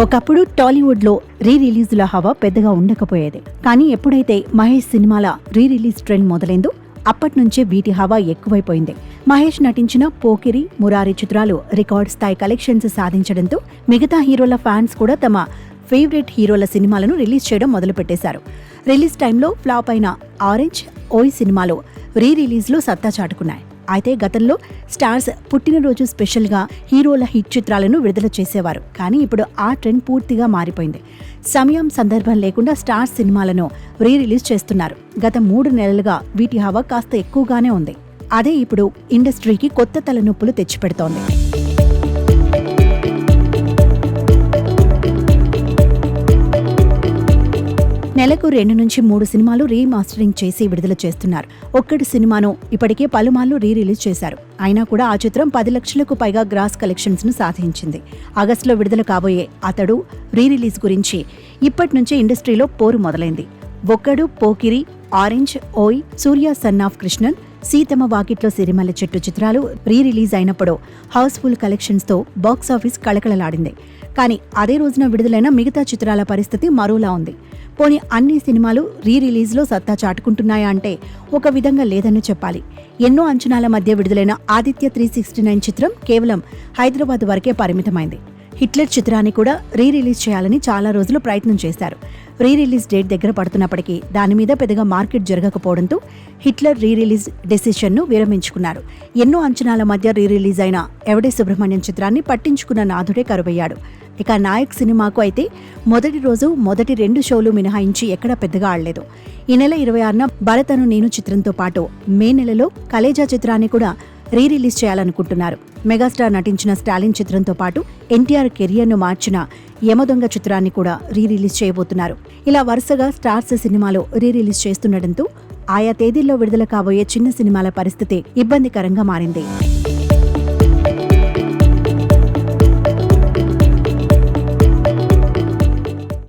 ఒకప్పుడు టాలీవుడ్లో రీ రిలీజుల హవా పెద్దగా ఉండకపోయేది. కానీ ఎప్పుడైతే మహేష్ సినిమాల రీ రిలీజ్ ట్రెండ్ మొదలైందో అప్పట్నుంచే వీటి హవా ఎక్కువైపోయింది. మహేష్ నటించిన పోకిరి, మురారి చిత్రాలు రికార్డ్ స్థాయి కలెక్షన్స్ సాధించడంతో మిగతా హీరోల ఫ్యాన్స్ కూడా తమ ఫేవరెట్ హీరోల సినిమాలను రిలీజ్ చేయడం మొదలుపెట్టేశారు. రిలీజ్ టైంలో ఫ్లాప్ అయిన ఆరెంజ్, ఓయ్ సినిమాలు రీ రిలీజ్లో సత్తా చాటుకున్నాయి. అయితే గతంలో స్టార్స్ పుట్టినరోజు స్పెషల్గా హీరోల హిట్ చిత్రాలను విడుదల చేసేవారు. కానీ ఇప్పుడు ఆ ట్రెండ్ పూర్తిగా మారిపోయింది. సమయం, సందర్భం లేకుండా స్టార్స్ సినిమాలను రీ రిలీజ్ చేస్తున్నారు. గత 3 నెలలుగా వీటి హవా కాస్త ఎక్కువగానే ఉంది. అదే ఇప్పుడు ఇండస్ట్రీకి కొత్త తలనొప్పులు తెచ్చిపెడుతోంది. నెలకు 2 నుంచి 3 సినిమాలు రీమాస్టరింగ్ చేసి విడుదల చేస్తున్నారు. ఒక్కటి సినిమాను ఇప్పటికే పలుమార్లు రీ రిలీజ్ చేశారు. అయినా కూడా ఆ చిత్రం 10 లక్షలకు పైగా గ్రాస్ కలెక్షన్స్ ను సాధించింది. ఆగస్టులో విడుదల కాబోయే అతడు రీ రిలీజ్ గురించి ఇప్పటి నుంచే ఇండస్ట్రీలో పోరు మొదలైంది. ఒక్కడు, పోకిరి, ఆరెంజ్, ఓయ్, సూర్య సన్ ఆఫ్ కృష్ణన్, సీతమ్మ వాకిట్లో సిరిమల్లె చెట్టు చిత్రాలు రీ రిలీజ్ అయినప్పుడు హౌస్ఫుల్ కలెక్షన్స్ తో బాక్సాఫీస్ కళకళలాడింది. కానీ అదే రోజున విడుదలైన మిగతా చిత్రాల పరిస్థితి మరోలా ఉంది. పోనీ అన్ని సినిమాలు రీ రిలీజ్లో సత్తా చాటుకుంటున్నాయా అంటే ఒక విధంగా లేదని చెప్పాలి. ఎన్నో అంచనాల మధ్య విడుదలైన ఆదిత్య 369 చిత్రం కేవలం హైదరాబాద్ వరకే పరిమితమైంది. హిట్లర్ చిత్రాన్ని కూడా రీ రిలీజ్ చేయాలని చాలా రోజులు ప్రయత్నం చేశారు. రీ రిలీజ్ డేట్ దగ్గర పడుతున్నప్పటికీ దాని మీద పెద్దగా మార్కెట్ జరగకపోవడంతో హిట్లర్ రీ రిలీజ్ డెసిషన్ను విరమించుకున్నారు. ఎన్నో అంచనాల మధ్య రీ రిలీజ్ అయిన ఎవడే సుబ్రహ్మణ్యం చిత్రాన్ని పట్టించుకున్న నాథుడే కరువయ్యాడు. ఇక నాయక్ సినిమాకు అయితే మొదటి రోజు మొదటి 2 షోలు మినహాయించి ఎక్కడా పెద్దగా ఆడలేదు. ఈ నెల 26న భరతను నేను చిత్రంతో పాటు మే నెలలో కలేజా చిత్రాన్ని కూడా రీ రిలీజ్ చేయాలనుకుంటున్నారు. మెగాస్టార్ నటించిన స్టాలిన్ చిత్రంతో పాటు ఎన్టీఆర్ కెరియర్ను మార్చిన యమదొంగ చిత్రాన్ని కూడా రీ రిలీజ్ చేయబోతున్నారు. ఇలా వరుసగా స్టార్స్ సినిమాలు రీ రిలీజ్ చేస్తుండటంతో ఆయా తేదీల్లో విడుదల కాబోయే చిన్న సినిమాల పరిస్థితి ఇబ్బందికరంగా మారింది.